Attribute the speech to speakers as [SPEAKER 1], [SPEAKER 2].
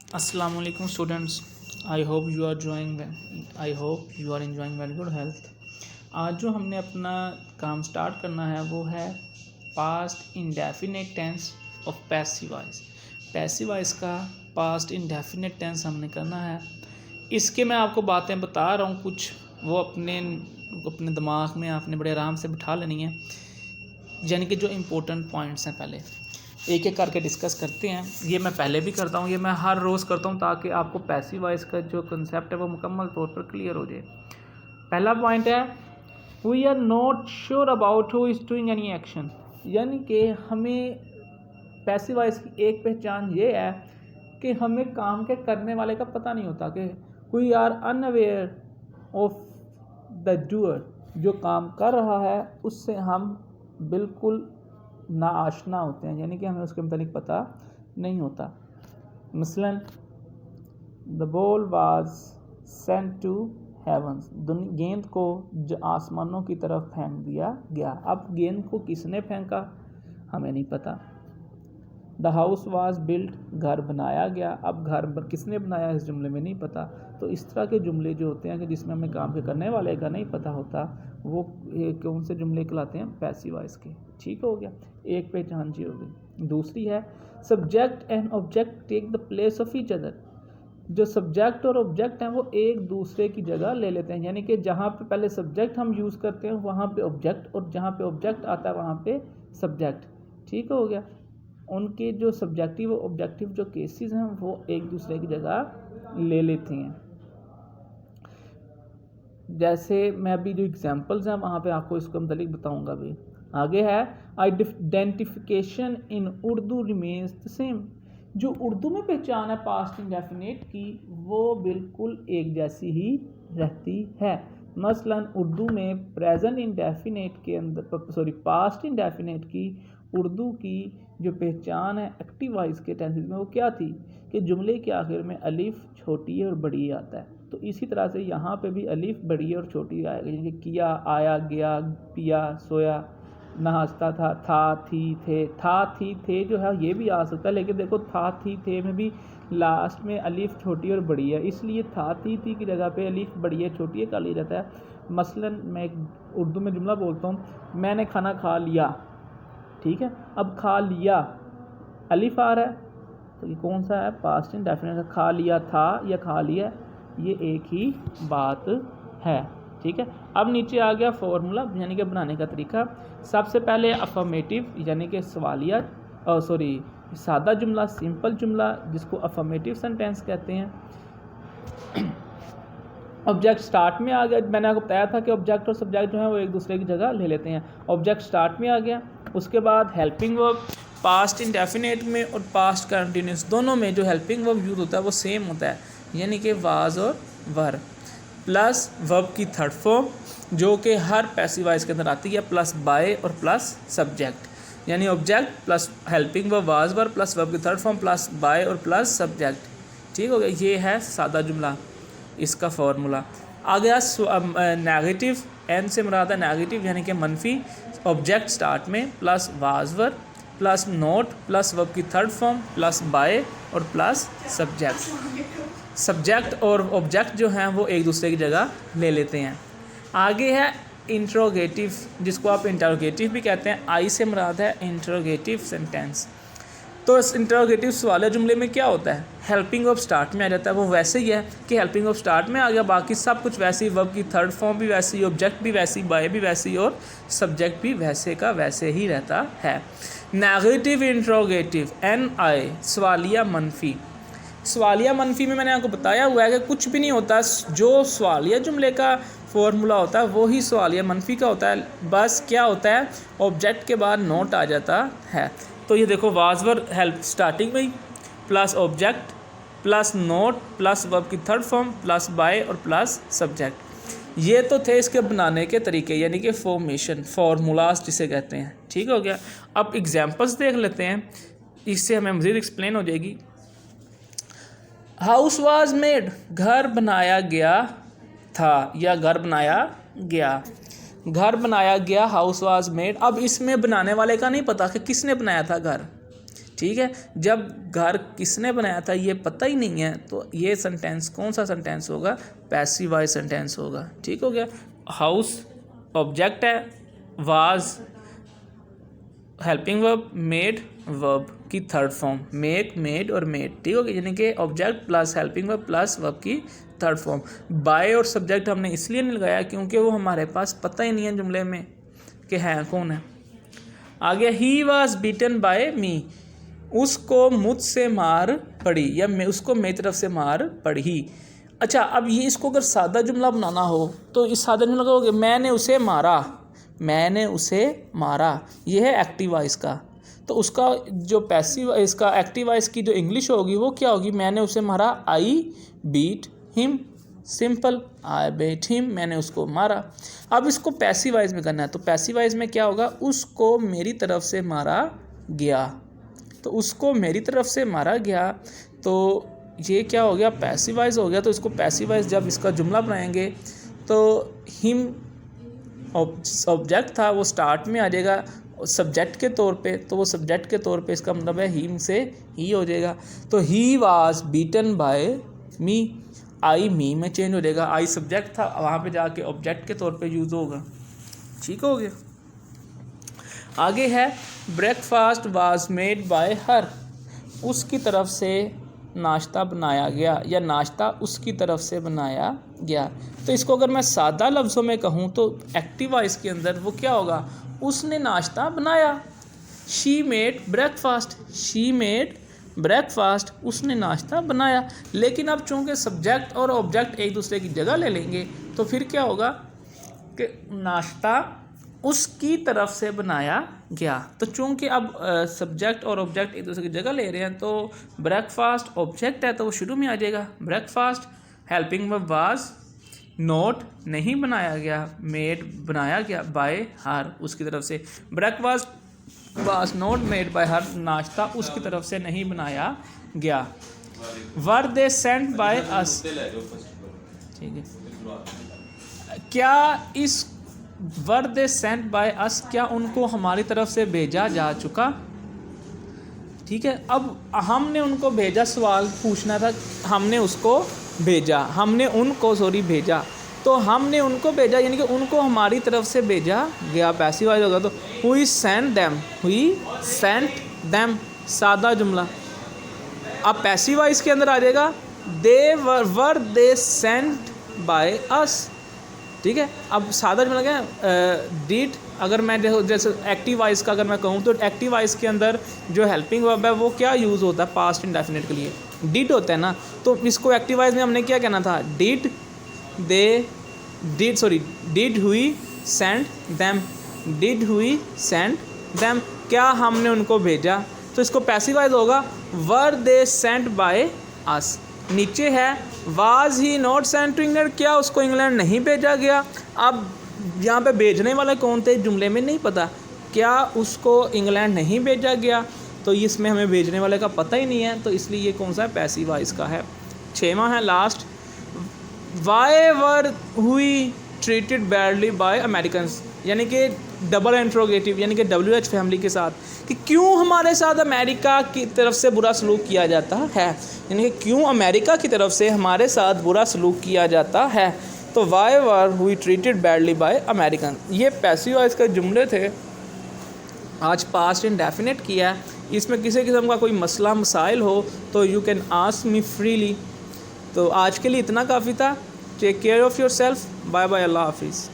[SPEAKER 1] अस्सलाम वालेकुम students. I hope you are enjoying very good health. आज जो हमने अपना काम स्टार्ट करना है वो है past indefinite tense of passive voice. Passive voice का पास्ट इंडेफिनिट टेंस हमने करना है। इसके मैं आपको बातें बता रहा हूँ, कुछ वो अपने दिमाग में आपने बड़े आराम से बिठा लेनी है, यानी कि जो इम्पोर्टेंट पॉइंट्स हैं पहले एक एक करके डिस्कस करते हैं। ये मैं पहले भी करता हूँ, ये मैं हर रोज़ करता हूँ ताकि आपको पैसिव वॉइस का जो कंसेप्ट है वो मुकम्मल तौर पर क्लियर हो जाए। पहला पॉइंट है we are not sure about who is doing any action, यानी कि हमें पैसिव वॉइस की एक पहचान ये है कि हमें काम के करने वाले का पता नहीं होता, कि we are unaware of the doer, जो काम कर रहा है उससे हम बिल्कुल नाआशना होते हैं, यानी कि हमें उसके मुताबिक पता नहीं होता। मसलन the ball was sent to heavens, गेंद को आसमानों की तरफ फेंक दिया गया। अब गेंद को किसने फेंका हमें नहीं पता। द हाउस वाज बिल्ट, घर बनाया गया। अब घर किसने बनाया इस जुमले में नहीं पता। तो इस तरह के जुमले जो होते हैं कि जिसमें हमें काम के करने वाले का नहीं पता होता, वो कौन से जुमले कहलाते हैं? पैसिव वॉइस के। ठीक हो गया, एक पहचान जी हो गई। दूसरी है subject and object take the place of each other. जो सब्जेक्ट और ऑब्जेक्ट हैं वो एक दूसरे की जगह ले लेते हैं, यानी कि जहाँ पे पहले सब्जेक्ट हम यूज़ करते हैं वहाँ पे ऑब्जेक्ट, और जहाँ पे ऑब्जेक्ट आता है वहाँ पे सब्जेक्ट। ठीक हो गया। उनके जो सब्जेक्टिव और ऑब्जेक्टिव जो केसेस हैं वो एक दूसरे की जगह ले लेते हैं। जैसे मैं अभी जो एग्जांपल्स हैं वहाँ पे आपको इसको मतलब बताऊंगा भी। आगे है identification in Urdu remains the same. जो उर्दू में पहचान है पास्ट इंडेफिनिट की वो बिल्कुल एक जैसी ही रहती है। मसलन उर्दू में प्रेजेंट इंडेफिनिट के अंदर पास्ट इंडेफिनिट की उर्दू की जो पहचान है एक्टिव वॉइस के टेंसेस में वो क्या थी कि जुमले के आखिर में अलिफ छोटी और बड़ी आता है। तो इसी तरह से यहाँ पे भी अलिफ बड़ी और छोटी आएगी, जैसे किया, आया, गया, पिया, सोया, नाश्ता था, थी, थे। था, थी, थे जो है ये भी आ सकता है, लेकिन देखो था, थी, थे में भी लास्ट में अलिफ छोटी और बड़ी है, इसलिए था, थी की जगह पे अलिफ बड़ी है छोटी है का लिया जाता है। मसलन मैं एक उर्दू में जुमला बोलता हूँ, मैंने खाना खा लिया। ठीक है, अब खा लिया अलिफ आ रहा है, तो ये कौन सा है? Past indefinite. खा लिया था या खा लिया, ये एक ही बात है। ठीक है, अब नीचे आ गया फॉर्मूला, यानी कि बनाने का तरीका। सबसे पहले अफर्मेटिव यानी कि सवालिया सादा जुमला, सिंपल जुमला, जिसको अफर्मेटिव सेंटेंस कहते हैं। ऑब्जेक्ट स्टार्ट में आ गया। मैंने आपको बताया था कि ऑब्जेक्ट और सब्जेक्ट जो है वो एक दूसरे की जगह ले लेते हैं। ऑब्जेक्ट स्टार्ट में आ गया, उसके बाद हेल्पिंग वर्ब पास्ट इंडेफिनिट में और पास्ट कंटिन्यूस दोनों में जो हेल्पिंग वर्ब यूज होता है वो सेम होता है, यानी कि वाज और वर, प्लस वर्ब की थर्ड फॉर्म जो कि हर पैसिव वॉइस के अंदर आती है, प्लस बाय और प्लस सब्जेक्ट, यानी object plus helping verb was were plus verb की थर्ड फॉर्म प्लस बाय और प्लस सब्जेक्ट। ठीक हो गया, ये है सादा जुमला, इसका फार्मूला। आ गया नेगेटिव, एन से मुराद है नेगेटिव यानी कि मनफी। ऑब्जेक्ट स्टार्ट में plus वाजवर plus note plus verb की थर्ड फॉर्म प्लस बाय और प्लस सब्जेक्ट। सब्जेक्ट और ऑब्जेक्ट जो हैं वो एक दूसरे की जगह ले लेते हैं। आगे है इंट्रोगेटिव, जिसको आप इंटरोगेटिव भी कहते हैं। आई से मुराद है इंट्रोगेटिव सेंटेंस। तो इस इंटरोगेटिव सवाल जुमले में क्या होता है? हेल्पिंग वर्ब स्टार्ट में आ जाता है, वो वैसे ही है कि हेल्पिंग वर्ब स्टार्ट में आ गया, बाकी सब कुछ वैसे ही, वर्ब की थर्ड फॉर्म भी वैसी, ऑब्जेक्ट भी वैसी, बाय भी वैसी और सब्जेक्ट भी वैसे का वैसे ही रहता है। नेगेटिव इंट्रोगेटिव एन आई सवालिया मनफी। सवालिया मनफी में मैंने आपको बताया हुआ है कि कुछ भी नहीं होता, जो सवालिया जुमले का फॉर्मूला होता है वो ही सवालिया मनफी का होता है। बस क्या होता है, ऑब्जेक्ट के बाद नोट आ जाता है। तो ये देखो वाजवर हेल्प स्टार्टिंग में ही plus object plus note plus verb की थर्ड फॉर्म प्लस बाय और प्लस सब्जेक्ट। ये तो थे इसके बनाने के तरीके, यानी कि फॉर्मेशन, फार्मूलाज जिसे कहते हैं। ठीक हो गया, अब एग्जांपल्स देख लेते हैं, इससे हमें मज़ीद एक्सप्लेन हो जाएगी। हाउस वाज मेड, घर बनाया गया था या घर बनाया गया। घर बनाया गया, हाउस वाज मेड। अब इसमें बनाने वाले का नहीं पता कि किसने बनाया था घर। ठीक है। जब घर किसने बनाया था ये पता ही नहीं है, तो ये सेंटेंस कौन सा सेंटेंस होगा? पैसिव वॉइस सेंटेंस होगा। ठीक हो गया। हाउस ऑब्जेक्ट है, was helping verb, made verb की थर्ड फॉर्म, मेक, मेड और मेड। ठीक हो गया, यानी कि object plus helping verb plus verb की थर्ड फॉर्म। बाय और सब्जेक्ट हमने इसलिए नहीं लगाया क्योंकि वो हमारे पास पता ही नहीं है जुमले में कि है कौन है। आगे, ही वॉज बीटन बाय मी, उसको मुझसे मार पड़ी या मैं उसको मेरी तरफ से मार पड़ी। अच्छा, अब ये इसको अगर सादा जुमला बनाना हो तो इस सादा जुमला कहोगे मैंने उसे मारा, मैंने उसे मारा, ये है एक्टिव वॉइस का। तो उसका जो पैसिव इसका एक्टिव वॉइस की जो इंग्लिश होगी वो क्या होगी? मैंने उसे मारा, I beat him. Simple, I beat him, मैंने उसको मारा। अब इसको पैसिव वॉइस में करना है, तो पैसिव वॉइस में क्या होगा? उसको मेरी तरफ से मारा गया। तो उसको मेरी तरफ से मारा गया, तो ये क्या हो गया? पैसिव वॉइस हो गया। तो इसको पैसिव वॉइस जब इसका जुमला बनाएंगे तो हिम ऑब्जेक्ट था वो स्टार्ट में आ जाएगा सब्जेक्ट के तौर पे, तो वो सब्जेक्ट के तौर पे इसका मतलब है हिम से ही हो जाएगा। तो ही वाज बीटन बाय मी, आई मी में चेंज हो जाएगा। आई सब्जेक्ट था, वहाँ पे जाके ऑब्जेक्ट के तौर पे यूज़ होगा। ठीक हो गया। आगे है ब्रेकफास्ट वाज मेड बाय हर, उसकी तरफ से नाश्ता बनाया गया या नाश्ता उसकी तरफ से बनाया गया। तो इसको अगर मैं सादा लफ्ज़ों में कहूँ तो एक्टिव वॉइस के अंदर वो क्या होगा? उसने नाश्ता बनाया। She made breakfast, she made breakfast, उसने नाश्ता बनाया। लेकिन अब चूँकि सब्जेक्ट और ऑब्जेक्ट एक दूसरे की जगह ले लेंगे तो फिर क्या होगा कि नाश्ता उसकी तरफ से बनाया गया। तो चूँकि अब सब्जेक्ट और ऑब्जेक्ट एक दूसरे की जगह ले रहे हैं तो ब्रेकफास्ट ऑब्जेक्ट है तो वो शुरू में आ जाएगा breakfast. Helping verb was note नहीं बनाया गया, मेड बनाया गया बाय हर उसकी तरफ से। Breakfast was note made by हर, नाश्ता उसकी तरफ से नहीं बनाया गया। वर दे सेंट बाय अस, ठीक है। क्या इस वर दे सेंट बाय अस, क्या उनको हमारी तरफ से भेजा जा चुका? ठीक है। अब हमने उनको भेजा, सवाल पूछना था, हमने उसको भेजा, हमने उनको भेजा, तो हमने उनको भेजा यानी कि उनको हमारी तरफ से भेजा गया, पैसिव वॉइस होगा। तो हुई सेंट देम, हुई सेंट देम, सादा जुमला। अब पैसिव वॉइस के अंदर आ जाएगा दे वर दे सेंट बाय अस। ठीक है। अब सादा जुमला क्या है? डिड। अगर मैं जैसे एक्टिव वॉइस का अगर मैं कहूँ तो एक्टिव वॉइस के अंदर जो हेल्पिंग वर्ब है वो क्या यूज़ होता है? पास्ट इंडेफिनिट के लिए डिड होता है ना। तो इसको एक्टिव वॉइस में हमने क्या कहना था? डिड दे, डिड हुई सेंड देम, डिड हुई सेंड देम, क्या हमने उनको भेजा? तो इसको पैसिव वॉइस होगा वर दे सेंट बाय अस। नीचे है was he not sent to England, क्या उसको इंग्लैंड नहीं भेजा गया? अब यहाँ पे भेजने वाले कौन थे जुमले में नहीं पता, क्या उसको इंग्लैंड नहीं भेजा गया? तो इसमें हमें भेजने वाले का पता ही नहीं है, तो इसलिए ये कौन सा है? पैसिव वॉइस का है। 6वां है लास्ट, वाई वर हुई ट्रीटेड बैडली बाय अमेरिकन्स, यानी कि डबल इंट्रोगेटिव, यानी कि WH फैमिली के साथ, कि क्यों हमारे साथ अमेरिका की तरफ से बुरा सलूक किया जाता है, यानी कि क्यों अमेरिका की तरफ से हमारे साथ बुरा सलूक किया जाता है। तो वाई वर हुई ट्रीटेड बैडली बाय अमेरिकन, ये पैसिव वॉइस के जुमले थे। आज पास्ट इंडेफिनिट किया है। इसमें किसी किस्म का कोई मसला मसाइल हो तो you can ask me freely. तो आज के लिए इतना काफ़ी था। Take care of yourself. Bye bye, अल्लाह हाफिज़।